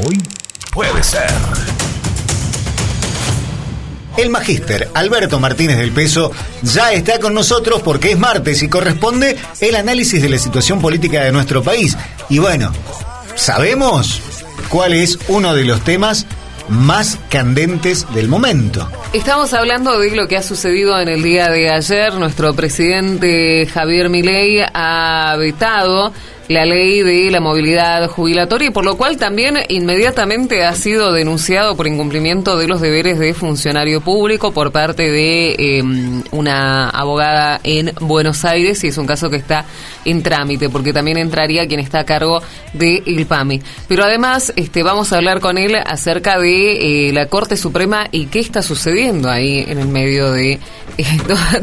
Hoy puede ser. El magíster Alberto Martínez del Peso ya está con nosotros porque es martes y corresponde el análisis de la situación política de nuestro país. Y bueno, ¿sabemos cuál es uno de los temas más candentes del momento? Estamos hablando de lo que ha sucedido en el día de ayer. Nuestro presidente Javier Milei ha vetado la ley de la movilidad jubilatoria y por lo cual también inmediatamente ha sido denunciado por incumplimiento de los deberes de funcionario público por parte de una abogada en Buenos Aires, y es un caso que está en trámite porque también entraría quien está a cargo del PAMI. Pero además vamos a hablar con él acerca de la Corte Suprema y qué está sucediendo ahí en el medio de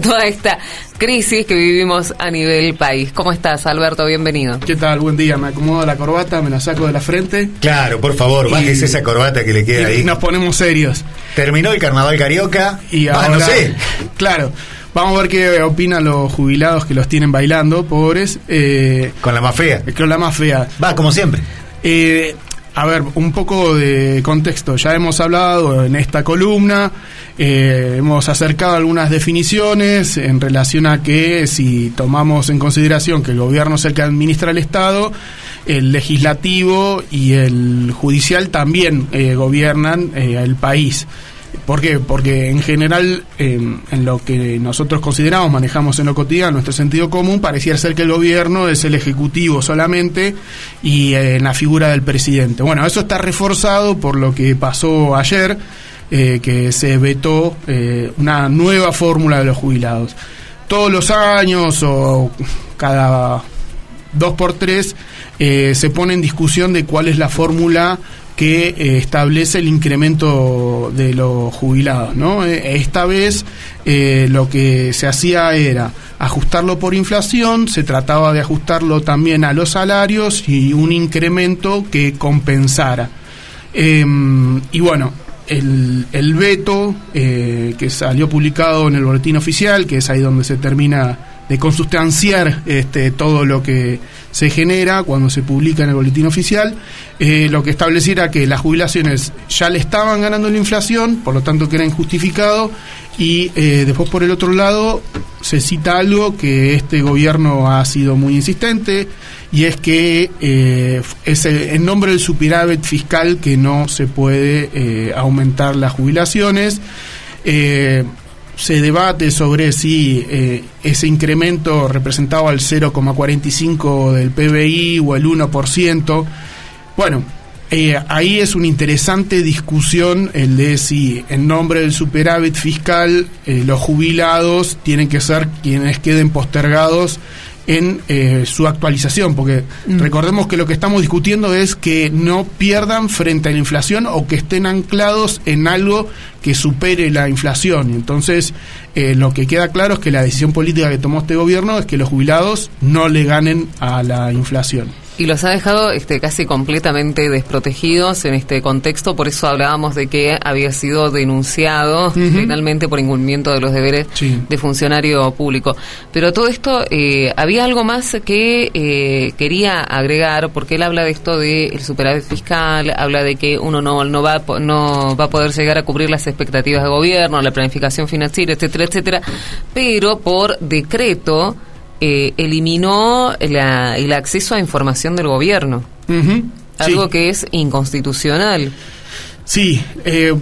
toda esta crisis que vivimos a nivel país. ¿Cómo estás, Alberto? Bienvenido. ¿Qué tal? Buen día. Me acomodo la corbata, me la saco de la frente. Claro, por favor, bájese esa corbata que le queda ahí. Y nos ponemos serios. Terminó el carnaval carioca. Y ahora, no sé. Claro. Vamos a ver qué opinan los jubilados que los tienen bailando, pobres. Con la más fea. Con la más fea. Va, como siempre. A ver, un poco de contexto. Ya hemos hablado en esta columna, hemos acercado algunas definiciones en relación a que si tomamos en consideración que el gobierno es el que administra el Estado, el legislativo y el judicial también gobiernan el país. ¿Por qué? Porque en general, en lo que nosotros consideramos, manejamos en lo cotidiano, nuestro sentido común, pareciera ser que el gobierno es el ejecutivo solamente y en la figura del presidente. Bueno, eso está reforzado por lo que pasó ayer, que se vetó una nueva fórmula de los jubilados. Todos los años o cada 2x3 se pone en discusión de cuál es la fórmula que establece el incremento de los jubilados, ¿no? Esta vez lo que se hacía era ajustarlo por inflación, se trataba de ajustarlo también a los salarios y un incremento que compensara. Y bueno, el veto que salió publicado en el boletín oficial, que es ahí donde se termina de consustanciar todo lo que se genera cuando se publica en el boletín oficial, lo que estableciera que las jubilaciones ya le estaban ganando la inflación, por lo tanto que era injustificado, y después por el otro lado se cita algo que este gobierno ha sido muy insistente, y es que es en nombre del superávit fiscal que no se puede aumentar las jubilaciones. Se debate sobre si ese incremento representaba el 0,45 del PBI o el 1%. Bueno, ahí es una interesante discusión el de si en nombre del superávit fiscal los jubilados tienen que ser quienes queden postergados en su actualización, porque recordemos que lo que estamos discutiendo es que no pierdan frente a la inflación o que estén anclados en algo que supere la inflación. Entonces, lo que queda claro es que la decisión política que tomó este gobierno es que los jubilados no le ganen a la inflación. Y los ha dejado casi completamente desprotegidos en este contexto, por eso hablábamos de que había sido denunciado finalmente por incumplimiento de los deberes de funcionario público. Pero todo esto, había algo más que quería agregar, porque él habla de esto del superávit fiscal, habla de que uno no va a poder llegar a cubrir las expectativas de gobierno, la planificación financiera, etcétera, etcétera, pero por decreto eliminó el acceso a información del gobierno, algo que es inconstitucional. Sí,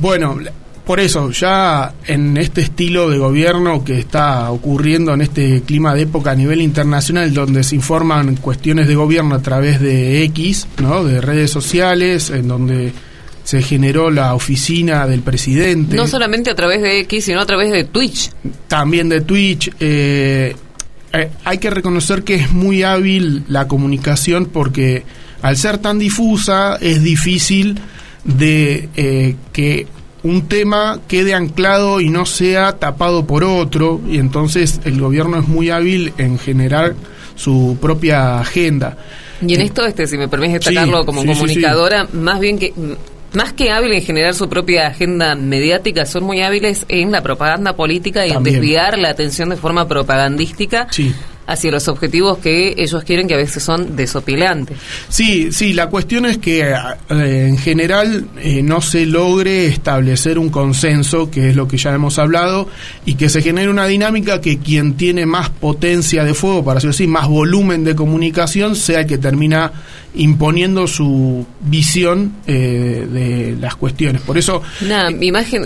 bueno, por eso ya en este estilo de gobierno que está ocurriendo en este clima de época a nivel internacional, donde se informan cuestiones de gobierno a través de X, ¿no?, de redes sociales, en donde se generó la oficina del presidente. No solamente a través de X, sino a través de Twitch. También de Twitch. Hay que reconocer que es muy hábil la comunicación, porque al ser tan difusa es difícil de que un tema quede anclado y no sea tapado por otro, y entonces el gobierno es muy hábil en generar su propia agenda. Y en esto, si me permites destacarlo como comunicadora, más que hábil en generar su propia agenda mediática, son muy hábiles en la propaganda política y también en desviar la atención de forma propagandística hacia los objetivos que ellos quieren, que a veces son desopilantes. Sí, la cuestión es que en general no se logre establecer un consenso, que es lo que ya hemos hablado, y que se genere una dinámica que quien tiene más potencia de fuego, para decirlo así, más volumen de comunicación, sea el que termina imponiendo su visión de las cuestiones. Por eso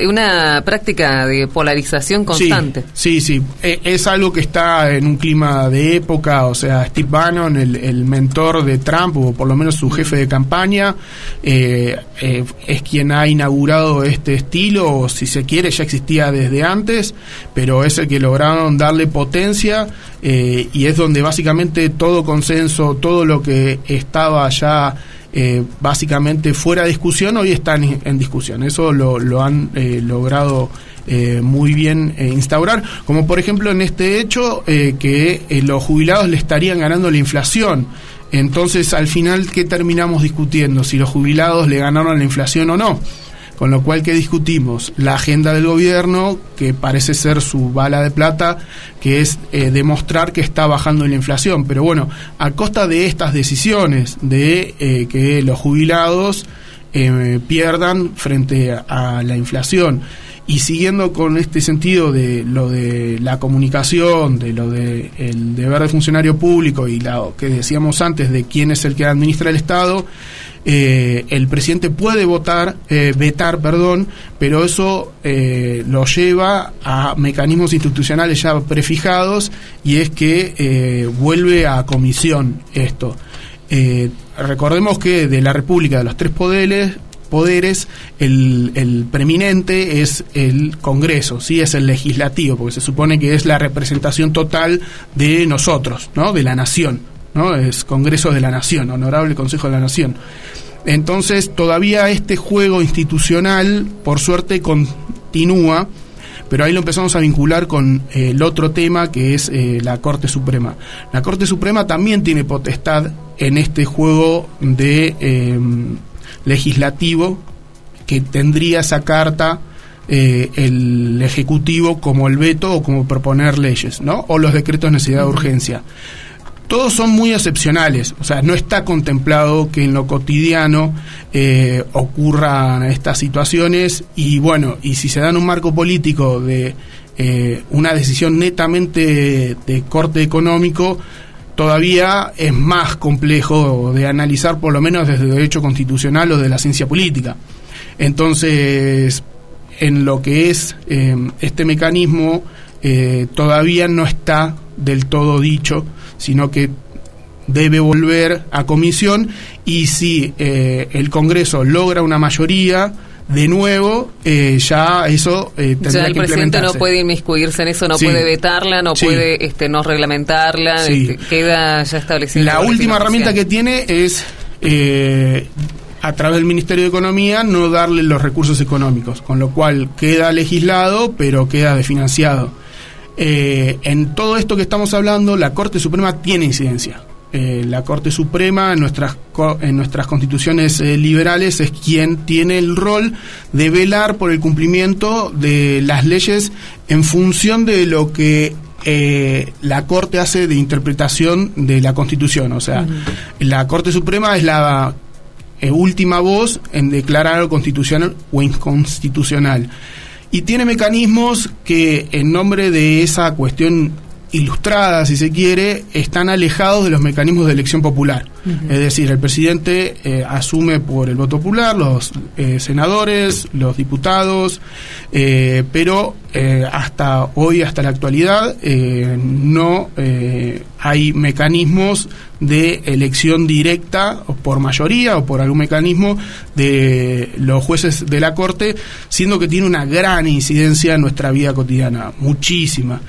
una práctica de polarización constante. Sí, es algo que está en un clima de época. O sea, Steve Bannon, el mentor de Trump, o por lo menos su jefe de campaña, es quien ha inaugurado este estilo, o si se quiere ya existía desde antes, pero es el que lograron darle potencia, y es donde básicamente todo consenso, todo lo que estaba ya básicamente fuera de discusión, hoy están en discusión. Eso lo han logrado muy bien instaurar, como por ejemplo en este hecho, que los jubilados le estarían ganando la inflación. Entonces, al final, ¿qué terminamos discutiendo? Si los jubilados le ganaron la inflación o no. Con lo cual, ¿qué discutimos? La agenda del gobierno, que parece ser su bala de plata, que es demostrar que está bajando la inflación. Pero bueno, a costa de estas decisiones, de que los jubilados pierdan frente a la inflación. Y siguiendo con este sentido de lo de la comunicación, de lo de el deber de funcionario público y lo que decíamos antes de quién es el que administra el Estado, el presidente puede vetar, pero eso lo lleva a mecanismos institucionales ya prefijados, y es que vuelve a comisión esto. Recordemos que de la República, de los tres poderes, el preeminente es el Congreso, sí, es el legislativo, porque se supone que es la representación total de nosotros, ¿no? De la nación, ¿no? Es Congreso de la Nación, Honorable Consejo de la Nación. Entonces, todavía este juego institucional, por suerte, continúa, pero ahí lo empezamos a vincular con el otro tema, que es la Corte Suprema. La Corte Suprema también tiene potestad en este juego de legislativo, que tendría esa carta el Ejecutivo, como el veto o como proponer leyes, ¿no? O los decretos de necesidad de urgencia. Todos son muy excepcionales, o sea, no está contemplado que en lo cotidiano ocurran estas situaciones, y bueno, y si se da en un marco político de una decisión netamente de corte económico, todavía es más complejo de analizar, por lo menos desde el derecho constitucional o de la ciencia política. Entonces, en lo que es este mecanismo, todavía no está del todo dicho, sino que debe volver a comisión, y si el Congreso logra una mayoría, de nuevo, ya eso tendrá que implementarse. Ya el presidente no puede inmiscuirse en eso, no puede vetarla, no puede no reglamentarla, queda ya establecido. La última herramienta que tiene es, a través del Ministerio de Economía, no darle los recursos económicos, con lo cual queda legislado, pero queda desfinanciado. En todo esto que estamos hablando, la Corte Suprema tiene incidencia. La Corte Suprema en nuestras constituciones liberales es quien tiene el rol de velar por el cumplimiento de las leyes en función de lo que la Corte hace de interpretación de la Constitución. O sea, la Corte Suprema es la última voz en declarar algo constitucional o inconstitucional, y tiene mecanismos que, en nombre de esa cuestión ilustrada, si se quiere, están alejados de los mecanismos de elección popular. Es decir, el presidente asume por el voto popular, los senadores, los diputados, pero hasta hoy, hasta la actualidad, no hay mecanismos de elección directa, o por mayoría, o por algún mecanismo de los jueces de la Corte, siendo que tiene una gran incidencia en nuestra vida cotidiana, muchísima.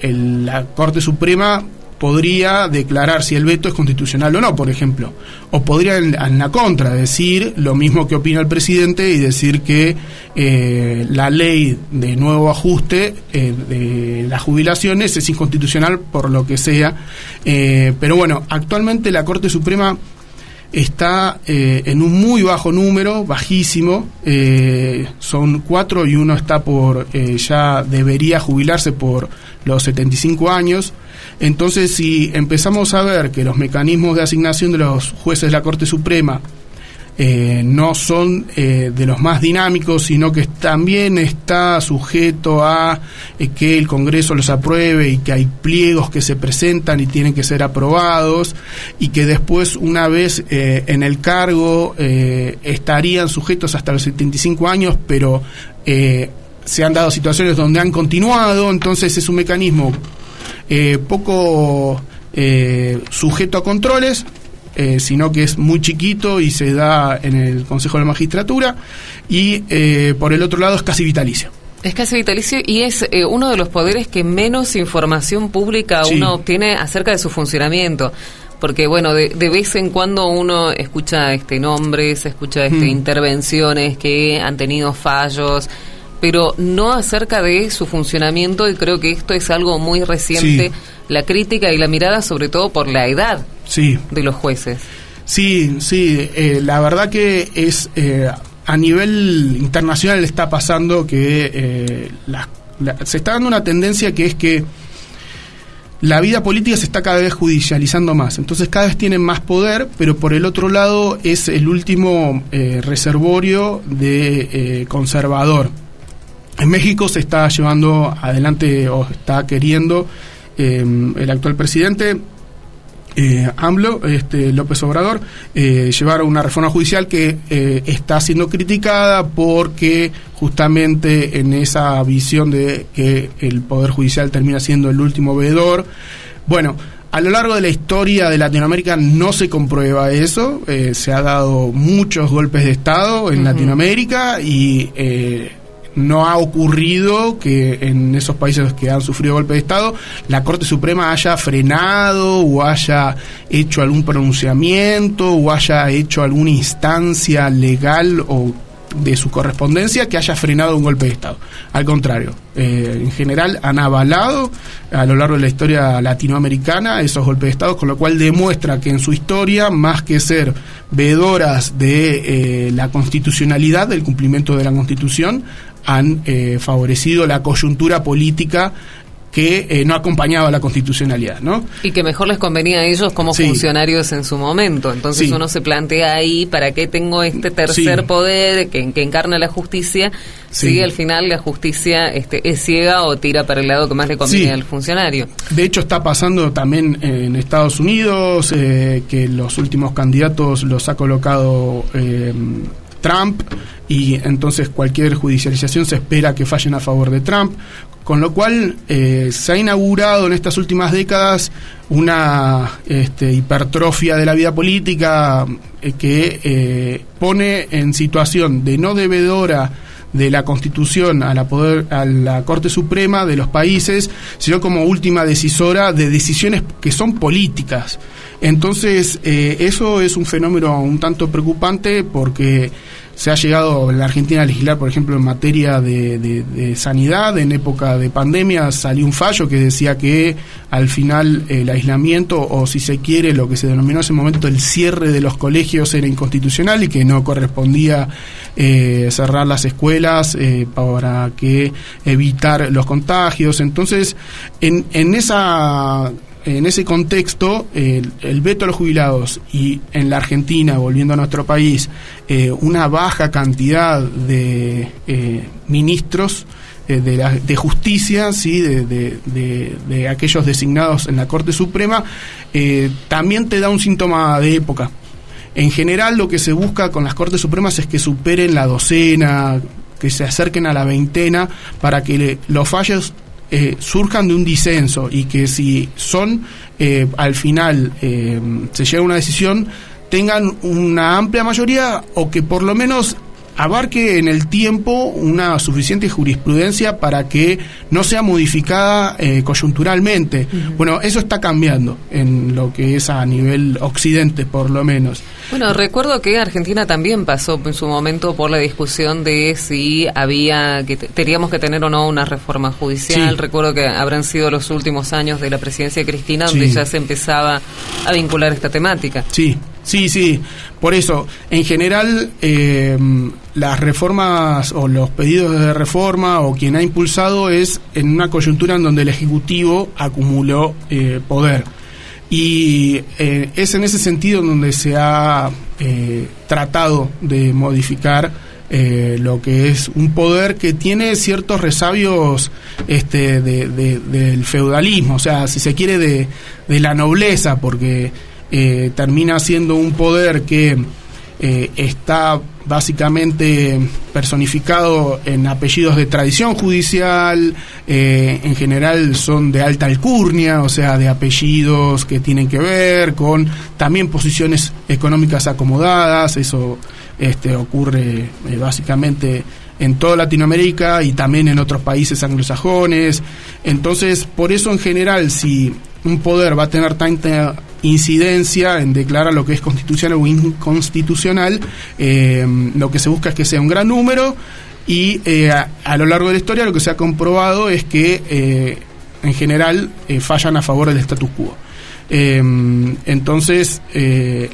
La Corte Suprema podría declarar si el veto es constitucional o no, por ejemplo, o podría en la contra decir lo mismo que opina el presidente y decir que la ley de nuevo ajuste de las jubilaciones es inconstitucional por lo que sea, pero bueno, actualmente la Corte Suprema está en un muy bajo número, bajísimo, son 4 y uno está ya debería jubilarse por los 75 años. Entonces, si empezamos a ver que los mecanismos de asignación de los jueces de la Corte Suprema no son de los más dinámicos, sino que también está sujeto a que el Congreso los apruebe y que hay pliegos que se presentan y tienen que ser aprobados, y que después, una vez en el cargo, estarían sujetos hasta los 75 años, pero se han dado situaciones donde han continuado. Entonces es un mecanismo poco sujeto a controles, sino que es muy chiquito y se da en el Consejo de la Magistratura, y por el otro lado es casi vitalicio. Es casi vitalicio y es uno de los poderes que menos información pública uno obtiene acerca de su funcionamiento. Porque, bueno, de vez en cuando uno escucha nombres, escucha intervenciones que han tenido fallos, pero no acerca de su funcionamiento, y creo que esto es algo muy reciente, la crítica y la mirada, sobre todo por la edad de los jueces. Sí, la verdad que es a nivel internacional está pasando que se está dando una tendencia que es que la vida política se está cada vez judicializando más, entonces cada vez tienen más poder, pero por el otro lado es el último reservorio de conservador. En México se está llevando adelante, o está queriendo el actual presidente AMLO, López Obrador, llevar una reforma judicial que está siendo criticada porque justamente en esa visión de que el Poder Judicial termina siendo el último veedor. Bueno, a lo largo de la historia de Latinoamérica no se comprueba eso, se ha dado muchos golpes de Estado en Latinoamérica, y no ha ocurrido que en esos países que han sufrido golpe de Estado la Corte Suprema haya frenado o haya hecho algún pronunciamiento o haya hecho alguna instancia legal o de su correspondencia que haya frenado un golpe de Estado. Al contrario, en general han avalado a lo largo de la historia latinoamericana esos golpes de Estado, con lo cual demuestra que en su historia, más que ser veedoras de la constitucionalidad, del cumplimiento de la Constitución, han favorecido la coyuntura política que no acompañaba la constitucionalidad, ¿no? Y que mejor les convenía a ellos como funcionarios en su momento. Entonces uno se plantea ahí, ¿para qué tengo este tercer poder que encarna la justicia? Si al final la justicia es ciega o tira para el lado que más le conviene al funcionario. De hecho está pasando también en Estados Unidos, que los últimos candidatos los ha colocado Trump, y entonces cualquier judicialización se espera que fallen a favor de Trump, con lo cual se ha inaugurado en estas últimas décadas una hipertrofia de la vida política que pone en situación de no devedora de la Constitución a la Corte Suprema de los países, sino como última decisora de decisiones que son políticas. Entonces eso es un fenómeno un tanto preocupante, porque se ha llegado en la Argentina a legislar, por ejemplo, en materia de sanidad. En época de pandemia salió un fallo que decía que al final el aislamiento, o si se quiere lo que se denominó en ese momento el cierre de los colegios, era inconstitucional y que no correspondía cerrar las escuelas para evitar los contagios. Entonces, en ese contexto, el veto a los jubilados, y en la Argentina, volviendo a nuestro país, una baja cantidad de ministros de justicia, ¿sí? de aquellos designados en la Corte Suprema, también te da un síntoma de época. En general, lo que se busca con las Cortes Supremas es que superen la docena, que se acerquen a la veintena, para que los fallos surjan de un disenso, y que si son al final se llega a una decisión, tengan una amplia mayoría, o que por lo menos abarque en el tiempo una suficiente jurisprudencia para que no sea modificada coyunturalmente. Bueno, eso está cambiando en lo que es a nivel occidente, por lo menos. Bueno, recuerdo que Argentina también pasó en su momento por la discusión de si teníamos que tener o no una reforma judicial. Recuerdo que habrán sido los últimos años de la presidencia de Cristina donde ya se empezaba a vincular esta temática. Sí, por eso, en general, las reformas o los pedidos de reforma o quien ha impulsado es en una coyuntura en donde el Ejecutivo acumuló poder. Y es en ese sentido donde se ha tratado de modificar lo que es un poder que tiene ciertos resabios del feudalismo, o sea, si se quiere de la nobleza, porque termina siendo un poder que está básicamente personificado en apellidos de tradición judicial, en general son de alta alcurnia, o sea, de apellidos que tienen que ver con también posiciones económicas acomodadas. Eso ocurre básicamente en toda Latinoamérica y también en otros países anglosajones. Entonces, por eso en general, si un poder va a tener tanta incidencia en declarar lo que es constitucional o inconstitucional, lo que se busca es que sea un gran número y a lo largo de la historia lo que se ha comprobado es que en general fallan a favor del status quo. Entonces,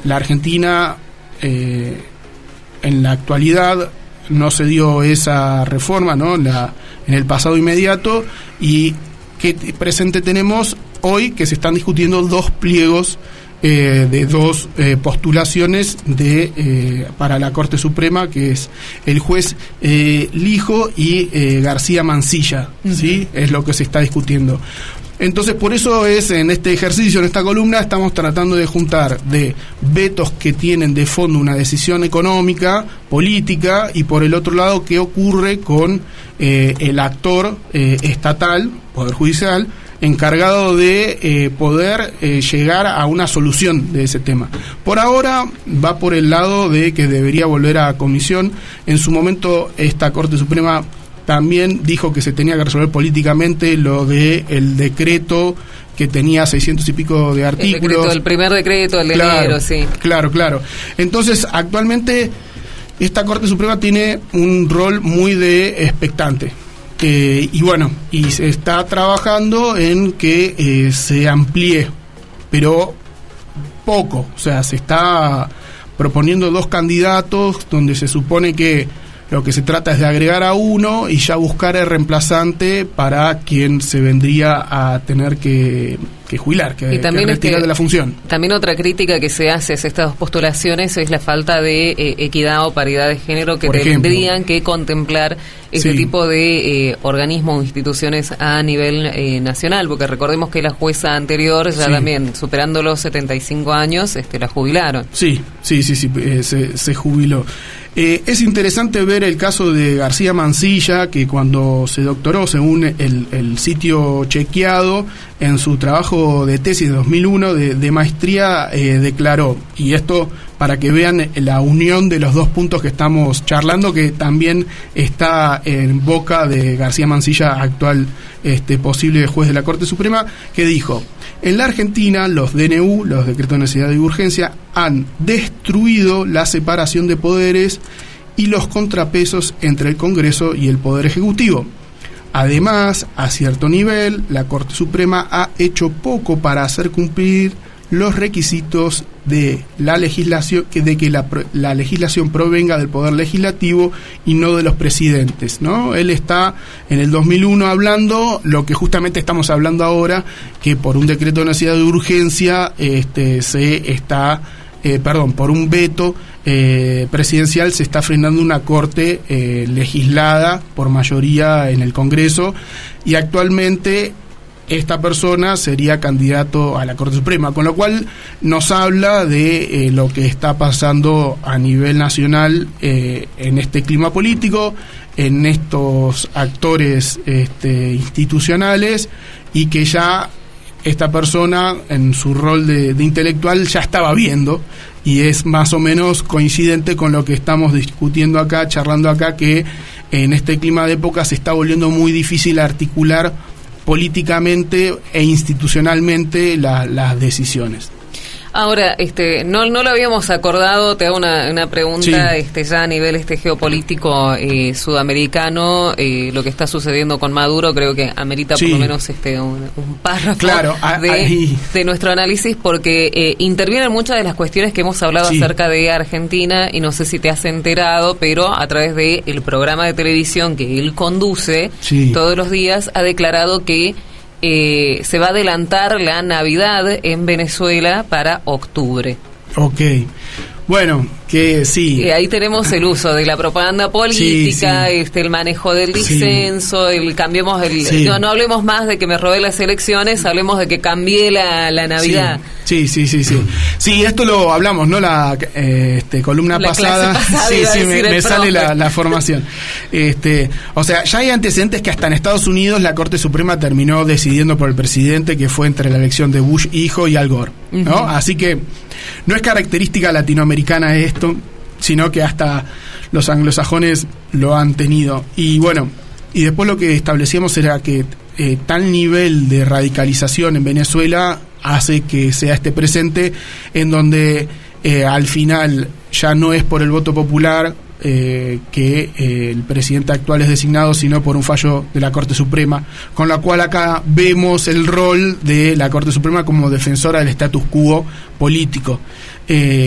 la Argentina en la actualidad no se dio esa reforma, ¿no? En el pasado inmediato, y que presente tenemos hoy que se están discutiendo dos pliegos de dos postulaciones para la Corte Suprema, que es el juez Lijo y García Mansilla, ¿sí? Es lo que se está discutiendo. Entonces, por eso es en este ejercicio, en esta columna, estamos tratando de juntar de vetos que tienen de fondo una decisión económica, política, y por el otro lado, qué ocurre con el actor estatal, Poder Judicial, encargado de poder llegar a una solución de ese tema. Por ahora va por el lado de que debería volver a comisión. En su momento esta Corte Suprema también dijo que se tenía que resolver políticamente lo de el decreto que tenía 600 y pico de artículos. El primer decreto, el de enero, sí. Claro. Entonces, actualmente esta Corte Suprema tiene un rol muy de expectante. Y se está trabajando en que se amplíe, pero poco. O sea, se está proponiendo dos candidatos donde se supone que lo que se trata es de agregar a uno y ya buscar el reemplazante para quien se vendría a tener que jubilar, que retirar de la función. También otra crítica que se hace a estas dos postulaciones es la falta de equidad o paridad de género que tendrían que contemplar este tipo de organismos o instituciones a nivel nacional, porque recordemos que la jueza anterior ya también, superando los 75 años, la jubilaron. Sí, se jubiló. Es interesante ver el caso de García Mansilla, que cuando se doctoró, según el sitio chequeado, en su trabajo de tesis de 2001 de maestría, declaró, y esto para que vean la unión de los dos puntos que estamos charlando, que también está en boca de García Mansilla, actual posible juez de la Corte Suprema, que dijo: en la Argentina, los DNU, los decretos de necesidad y urgencia, han destruido la separación de poderes y los contrapesos entre el Congreso y el Poder Ejecutivo. Además, a cierto nivel, la Corte Suprema ha hecho poco para hacer cumplir los requisitos de la legislación, de que la legislación provenga del Poder Legislativo y no de los presidentes, ¿no? Él está en el 2001 hablando lo que justamente estamos hablando ahora, que por un decreto de necesidad de urgencia por un veto presidencial se está frenando una corte legislada por mayoría en el Congreso, y actualmente esta persona sería candidato a la Corte Suprema, con lo cual nos habla de lo que está pasando a nivel nacional en este clima político, en estos actores institucionales, y que ya esta persona en su rol de intelectual ya estaba viendo, y es más o menos coincidente con lo que estamos discutiendo acá, charlando acá, que en este clima de época se está volviendo muy difícil articular políticamente e institucionalmente las decisiones. Ahora, no lo habíamos acordado, te hago una pregunta, Sí. ya a nivel geopolítico sudamericano, lo que está sucediendo con Maduro, creo que amerita Sí. por lo menos un párrafo Claro, ahí. de nuestro análisis, porque intervienen muchas de las cuestiones que hemos hablado Sí. acerca de Argentina, y no sé si te has enterado, pero a través de el programa de televisión que él conduce Sí. todos los días, ha declarado que se va a adelantar la Navidad en Venezuela para octubre. Ok. Bueno, que sí. Y ahí tenemos el uso de la propaganda política, Sí, sí. el manejo del disenso, el cambiemos el... Sí. No hablemos más de que me robé las elecciones, hablemos de que cambié la Navidad. Sí. Sí, esto lo hablamos, ¿no? La columna La pasada. clase pasada, Sí, iba a sí, decir me el sale profe. la formación. O sea, ya hay antecedentes que hasta en Estados Unidos la Corte Suprema terminó decidiendo por el presidente, que fue entre la elección de Bush hijo y Al Gore, ¿no? Ujú. Así que no es característica latinoamericana esto, sino que hasta los anglosajones lo han tenido. Y bueno, y después lo que establecíamos era que tal nivel de radicalización en Venezuela hace que sea este presente en donde al final ya no es por el voto popular que el presidente actual es designado, sino por un fallo de la Corte Suprema, con la cual acá vemos el rol de la Corte Suprema como defensora del status quo político.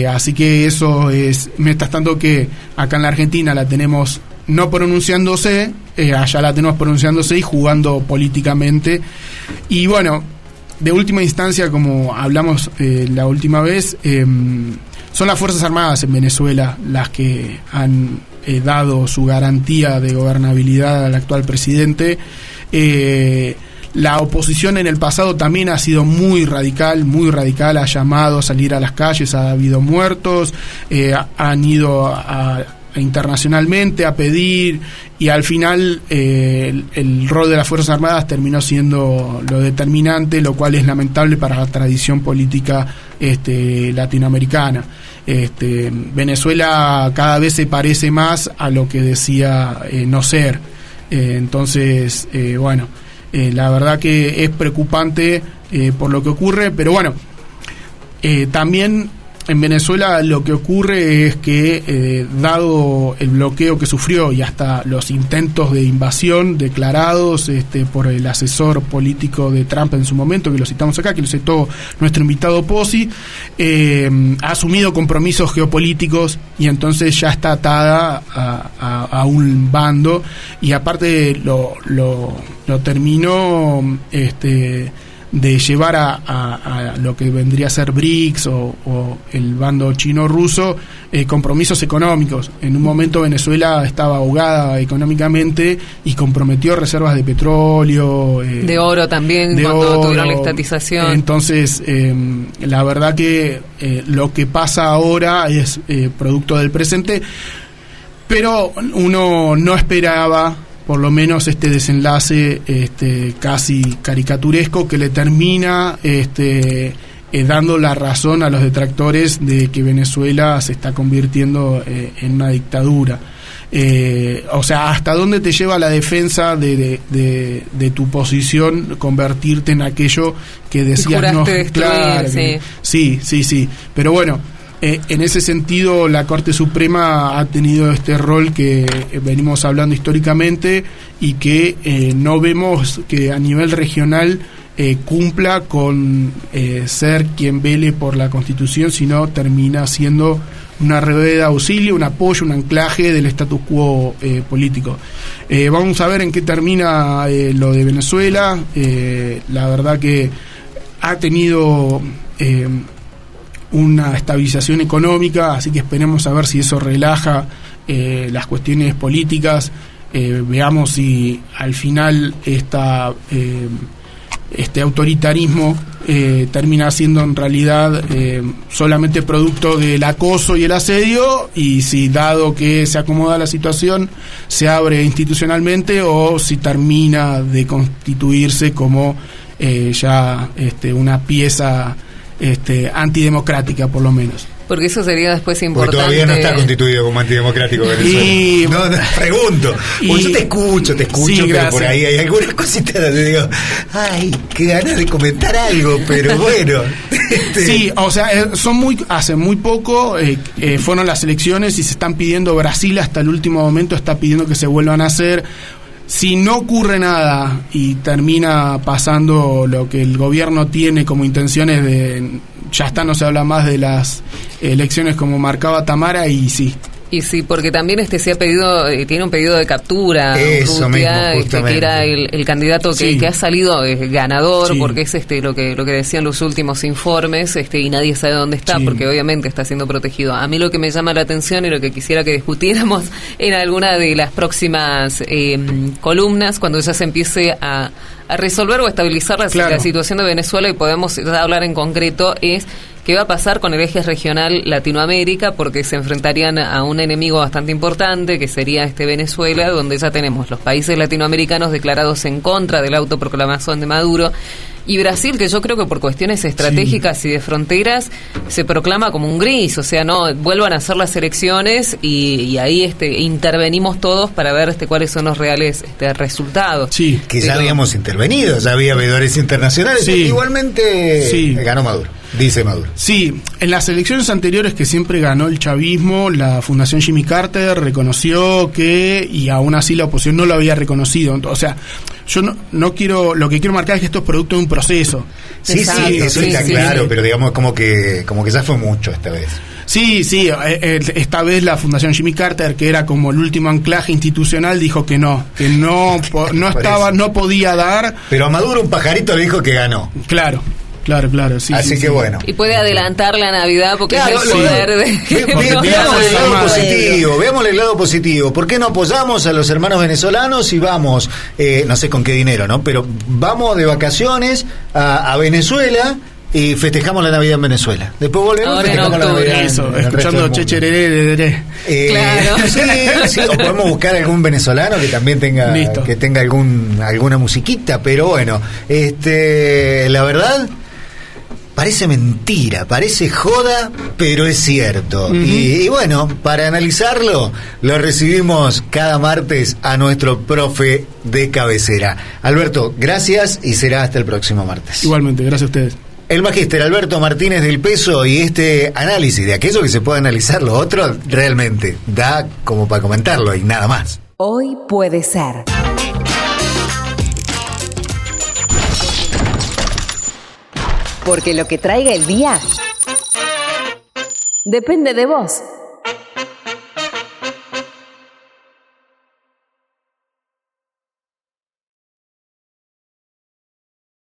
Así que eso es, mientras tanto que acá en la Argentina la tenemos no pronunciándose, allá la tenemos pronunciándose y jugando políticamente. Y bueno, de última instancia, como hablamos la última vez, son las Fuerzas Armadas en Venezuela las que han dado su garantía de gobernabilidad al actual presidente. La oposición en el pasado también ha sido muy radical, ha llamado a salir a las calles, ha habido muertos, han ido internacionalmente a pedir, y al final el rol de las Fuerzas Armadas terminó siendo lo determinante, lo cual es lamentable para la tradición política latinoamericana. Venezuela cada vez se parece más a lo que decía no ser. Entonces, bueno, la verdad que es preocupante por lo que ocurre, pero bueno, también en Venezuela lo que ocurre es que, dado el bloqueo que sufrió y hasta los intentos de invasión declarados por el asesor político de Trump en su momento, que lo citamos acá, que lo citó nuestro invitado Pozzi, ha asumido compromisos geopolíticos y entonces ya está atada a un bando, y aparte lo terminó de llevar a lo que vendría a ser BRICS o el bando chino-ruso, compromisos económicos. En un momento Venezuela estaba ahogada económicamente y comprometió reservas de petróleo, de oro también, cuando tuvieron la estatización. Entonces, la verdad que lo que pasa ahora es producto del presente, pero uno no esperaba por lo menos este desenlace casi caricaturesco que le termina dando la razón a los detractores de que Venezuela se está convirtiendo en una dictadura. O sea, ¿hasta dónde te lleva la defensa de tu posición convertirte en aquello que decías no? Claro, sí. Pero bueno, en ese sentido la Corte Suprema ha tenido este rol que venimos hablando históricamente y que no vemos que a nivel regional cumpla con ser quien vele por la Constitución, sino termina siendo una red de auxilio, un apoyo, un anclaje del status quo político. Vamos a ver en qué termina lo de Venezuela. La verdad que ha tenido una estabilización económica, así que esperemos a ver si eso relaja las cuestiones políticas. Veamos si al final este autoritarismo termina siendo en realidad solamente producto del acoso y el asedio, y si, dado que se acomoda la situación, se abre institucionalmente, o si termina de constituirse como ya una pieza antidemocrática, por lo menos. Porque eso sería después Porque importante. todavía no está constituido como antidemocrático Venezuela. No, pregunto. Porque yo te escucho, sí, pero gracias. por ahí hay algunas cositas donde digo, ay, qué ganas de comentar algo, pero bueno. Sí, o sea, hace muy poco fueron las elecciones y se están pidiendo, Brasil hasta el último momento está pidiendo que se vuelvan a hacer. Si no ocurre nada y termina pasando lo que el gobierno tiene como intenciones de... Ya está, no se habla más de las elecciones como marcaba Tamara y sí. Y sí, porque también se ha pedido, tiene un pedido de captura, Eso Urrutia, mismo, justamente. que era el candidato Sí. que ha salido ganador, Sí. porque es lo que decían los últimos informes, y nadie sabe dónde está, Sí. porque obviamente está siendo protegido. A mí lo que me llama la atención y lo que quisiera que discutiéramos en alguna de las próximas columnas, cuando ya se empiece a resolver o a estabilizar la situación de Venezuela y podemos ya hablar en concreto, es qué va a pasar con el eje regional Latinoamérica, porque se enfrentarían a un enemigo bastante importante, que sería Venezuela, donde ya tenemos los países latinoamericanos declarados en contra de la autoproclamación de Maduro, y Brasil, que yo creo que por cuestiones estratégicas y de fronteras se proclama como un gris, o sea, no vuelvan a hacer las elecciones y ahí intervenimos todos para ver cuáles son los reales resultados. Sí. Que ya habíamos intervenido, ya había veedores internacionales. Sí. Igualmente ganó Maduro, dice Maduro. Sí, en las elecciones anteriores que siempre ganó el chavismo, la Fundación Jimmy Carter reconoció que, y aún así la oposición no lo había reconocido. O sea, yo lo que quiero marcar es que esto es producto de un proceso. Sí, Exacto, eso está sí, claro, sí. pero digamos como que ya fue mucho esta vez. Sí, esta vez la Fundación Jimmy Carter, que era como el último anclaje institucional, dijo que no podía dar. Pero a Maduro un pajarito le dijo que ganó. Claro, sí. Así sí, que sí. bueno. Y puede adelantar la Navidad porque Claro, es el poder veámosle el lado positivo. ¿Por qué no apoyamos a los hermanos venezolanos y vamos, no sé con qué dinero, ¿no? Pero vamos de vacaciones a Venezuela y festejamos la Navidad en Venezuela. Después volvemos Ahora y festejamos en la octubre. Navidad en Eso, el resto escuchando del mundo. Chechereré. Claro. Sí, o podemos buscar algún venezolano que también tenga Listo. que tenga alguna musiquita, pero bueno, la verdad parece mentira, parece joda, pero es cierto. Y bueno, para analizarlo, lo recibimos cada martes a nuestro profe de cabecera. Alberto, gracias y será hasta el próximo martes. Igualmente, gracias a ustedes. El magíster Alberto Martínez del Peso, y este análisis de aquello que se puede analizar, lo otro realmente da como para comentarlo y nada más. Hoy puede ser. Porque lo que traiga el día depende de vos.